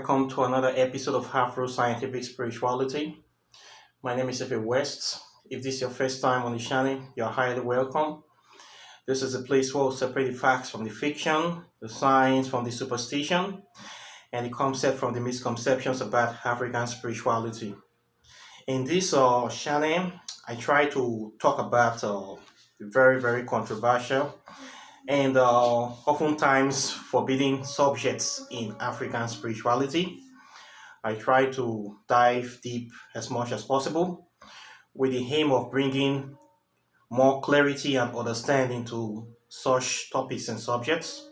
welcome to another episode of Afro Scientific Spirituality. My name is Efe West. If this is your first time on the channel, you're highly welcome. This is a place where we separate the facts from the fiction, the science from the superstition, and the concept from the misconceptions about African spirituality. In this channel, I try to talk about very controversial and oftentimes forbidden subjects in African spirituality. I try to dive deep as much as possible with the aim of bringing more clarity and understanding to such topics and subjects.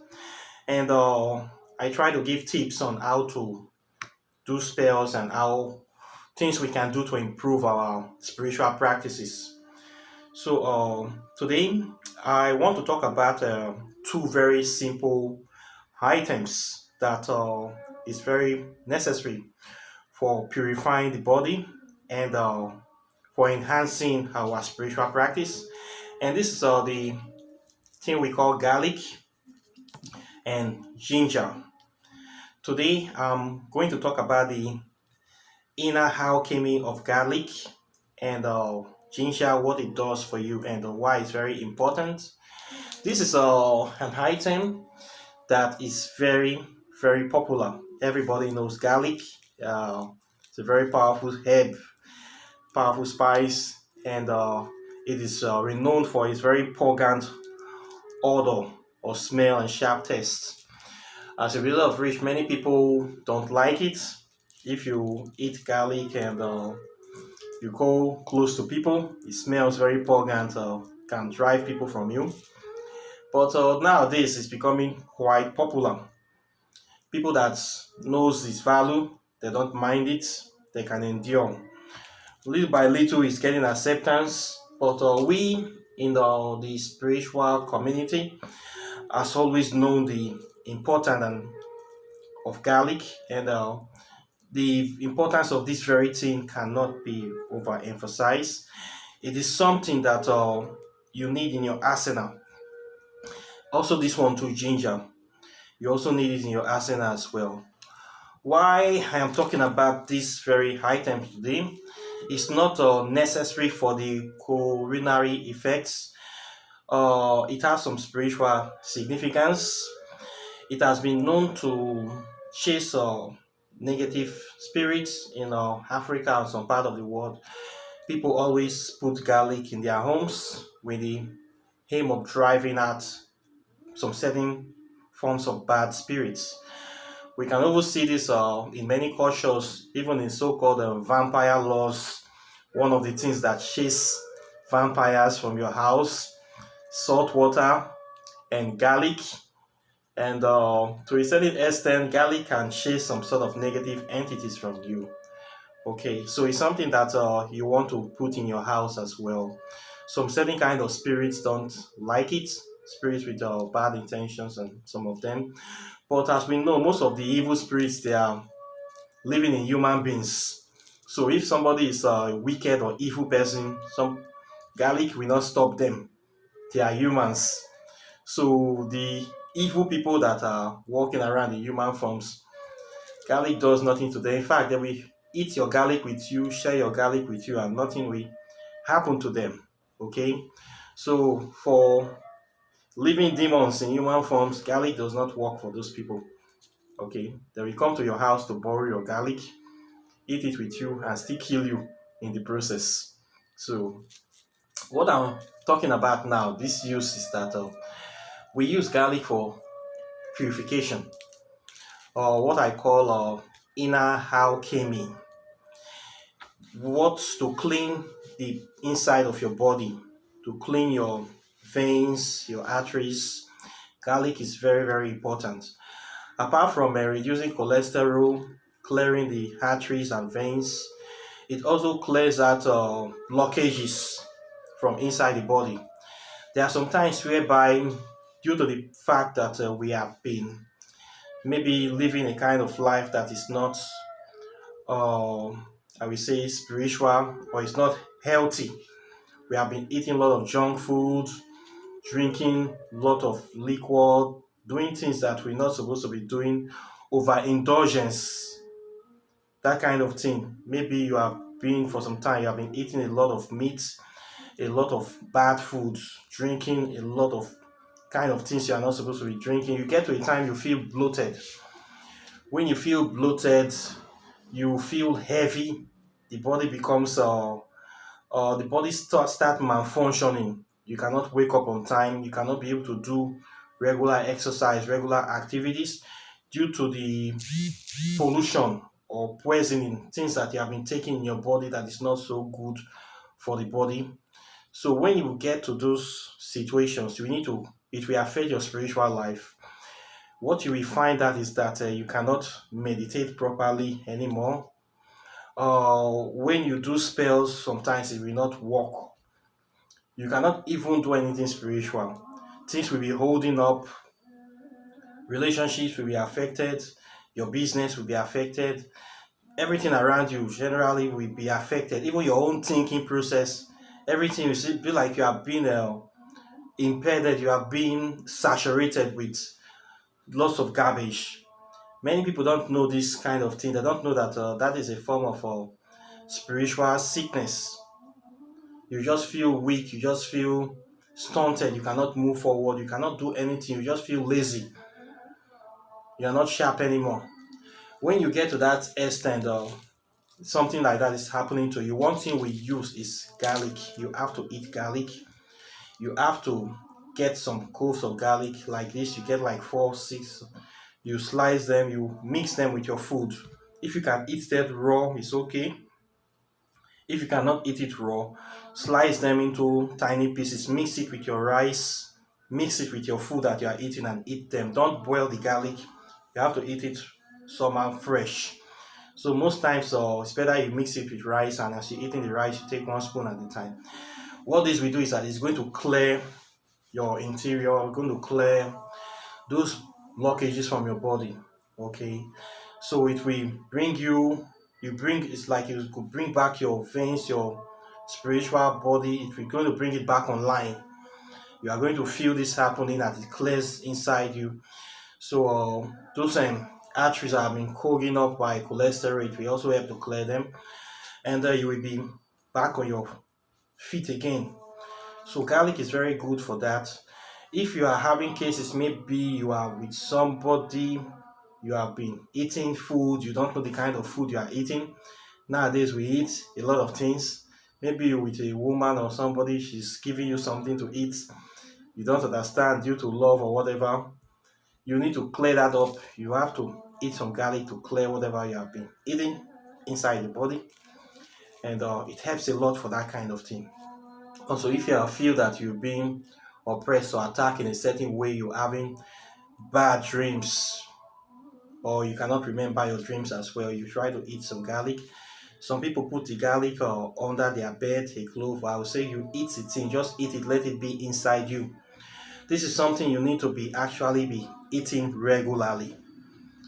And I try to give tips on how to do spells and how things we can do to improve our spiritual practices. So today I want to talk about two very simple items that is very necessary for purifying the body and for enhancing our spiritual practice. And this is the thing we call garlic and ginger. Today I'm going to talk about the inner alchemy of garlic and ginger, what it does for you and why it's very important. This is an item that is very popular. Everybody knows garlic. It's a very powerful herb, powerful spice, and it is renowned for its very pungent odor or smell and sharp taste. As a result of which, many people don't like it. If you eat garlic and you go close to people, it smells very pungent, can drive people from you. But nowadays, it's becoming quite popular. People that knows its value, they don't mind it, they can endure. Little by little, it's getting acceptance. But we in the spiritual community has always known the importance of garlic, and the importance of this very thing cannot be overemphasized. It is something that you need in your arsenal. Also, this one too, ginger. You also need it in your arsenal as well. Why I am talking about this very item today is not necessary for the coronary effects. It has some spiritual significance. It has been known to chase negative spirits in Africa and some part of the world. People always put garlic in their homes with the aim of driving out some certain forms of bad spirits. We can also see this in many cultures, even in so-called vampire laws. One of the things that chase vampires from your house, salt water and garlic. And to a certain extent, garlic can chase some sort of negative entities from you. Okay, so it's something that you want to put in your house as well. Some certain kind of spirits don't like it, spirits with bad intentions, and some of them. But as we know, most of the evil spirits, they are living in human beings. So if somebody is a wicked or evil person, some garlic will not stop them. They are humans. So the evil people that are walking around in human forms, garlic does nothing to them. In fact, they will eat your garlic with you, share your garlic with you, and nothing will happen to them. Okay? So for living demons in human forms, garlic does not work for those people. Okay? They will come to your house to borrow your garlic, eat it with you, and still kill you in the process. So what I'm talking about now, this use is that we use garlic for purification, or what I call inner alchemy. What to clean the inside of your body, to clean your veins, your arteries. Garlic is very important. Apart from reducing cholesterol, clearing the arteries and veins, it also clears out blockages from inside the body. There are some times whereby, due to the fact that we have been maybe living a kind of life that is not, I will say, spiritual, or it's not healthy. We have been eating a lot of junk food, drinking a lot of liquor, doing things that we're not supposed to be doing, overindulgence that kind of thing. Maybe you have been for some time, you have been eating a lot of meat, a lot of bad foods, drinking a lot of kind of things you are not supposed to be drinking. You get to a time you feel bloated. When you feel bloated, you feel heavy. The body becomes the body start malfunctioning. You cannot wake up on time. You cannot be able to do regular exercise, regular activities due to the pollution or poisoning, things that you have been taking in your body that is not so good for the body. So when you get to those situations, it will affect your spiritual life. What you will find that is that you cannot meditate properly anymore. When you do spells, sometimes it will not work. You cannot even do anything spiritual. Things will be holding up, relationships will be affected, your business will be affected, everything around you generally will be affected, even your own thinking process. Everything will be like you have been impeded, you have been saturated with lots of garbage. Many people don't know this kind of thing. They don't know that that is a form of spiritual sickness. You just feel weak, you just feel stunted, you cannot move forward, you cannot do anything, you just feel lazy, you are not sharp anymore. When you get to that extent, something like that is happening to you, one thing we use is garlic. You have to eat garlic. You have to get some cloves of garlic like this. You get like 4 6, you slice them, you mix them with your food. If you can eat that raw, it's okay. If you cannot eat it raw, slice them into tiny pieces, mix it with your rice, mix it with your food that you are eating and eat them. Don't boil the garlic. You have to eat it somehow fresh. So most times it's better you mix it with rice, and as you're eating the rice, you take 1 spoon at a time. What this will do is that it's going to clear your interior, going to clear those blockages from your body. Okay, so it will bring it's like you could bring back your veins, your spiritual body. It will going to bring it back online. You are going to feel this happening as it clears inside you. So those arteries that have been clogging up by cholesterol, it will also help to clear them, and you will be back on your feet again. So garlic is very good for that. If you are having cases, maybe you are with somebody, you have been eating food, you don't know the kind of food you are eating. Nowadays we eat a lot of things. Maybe you're with a woman or somebody, she's giving you something to eat, you don't understand due to love or whatever. You need to clear that up. You have to eat some garlic to clear whatever you have been eating inside the body, and it helps a lot for that kind of thing. Also, if you feel that you're being oppressed or attacked in a certain way, you're having bad dreams, or you cannot remember your dreams as well, you try to eat some garlic. Some people put the garlic under their bed, a clove. I would say you eat the thing, just eat it, let it be inside you. This is something you need to be actually be eating regularly,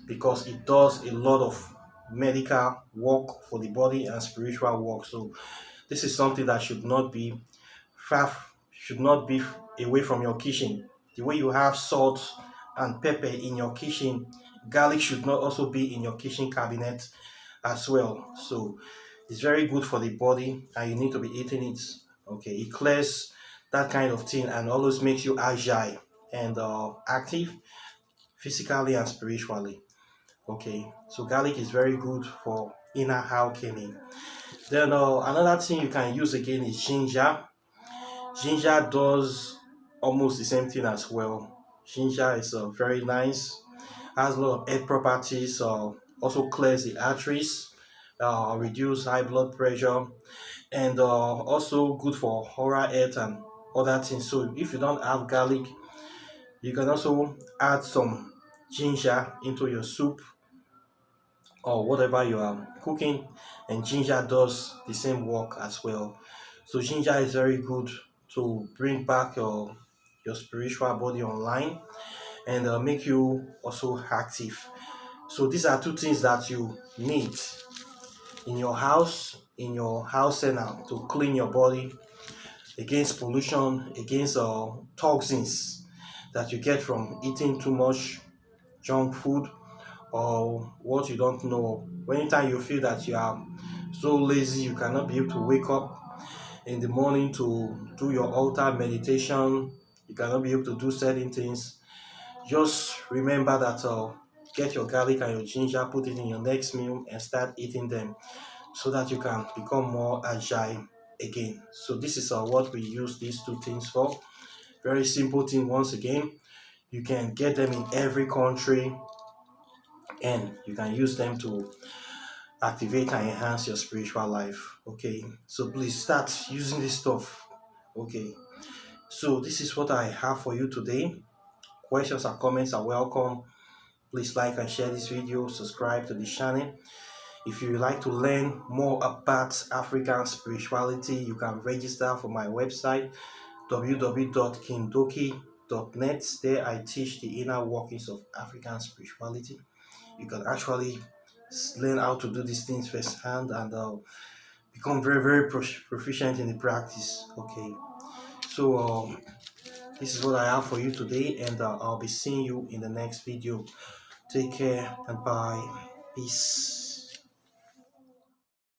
because it does a lot of medical work for the body and spiritual work. So this is something that far should not be away from your kitchen. The way you have salt and pepper in your kitchen, garlic should not also be in your kitchen cabinet as well. So it's very good for the body, and you need to be eating it. Okay, it clears that kind of thing and always makes you agile and active physically and spiritually. Okay, so garlic is very good for inner alchemy. Then another thing you can use again is ginger. Ginger does almost the same thing as well. Ginger is very nice, has a lot of health properties, also clears the arteries, reduce high blood pressure, and also good for oral health and other things. So if you don't have garlic, you can also add some ginger into your soup or whatever you are cooking, and ginger does the same work as well. So ginger is very good to bring back your spiritual body online, and make you also active. So these are two things that you need in your house now, to clean your body against pollution, against toxins that you get from eating too much junk food, or what you don't know. Anytime you feel that you are so lazy, you cannot be able to wake up in the morning to do your altar meditation, you cannot be able to do certain things, just remember that get your garlic and your ginger, put it in your next meal and start eating them so that you can become more agile again. So this is what we use these two things for. Very simple thing. Once again, you can get them in every country and you can use them to activate and enhance your spiritual life. Okay, so please start using this stuff. Okay, so this is what I have for you today. Questions and comments are welcome. Please like and share this video, subscribe to the channel. If you would like to learn more about African spirituality, you can register for my website www.kindoki.net. There I teach the inner workings of African spirituality. You can actually learn how to do these things firsthand and become very proficient in the practice. Okay, so this is what I have for you today, and I'll be seeing you in the next video. Take care and bye. Peace.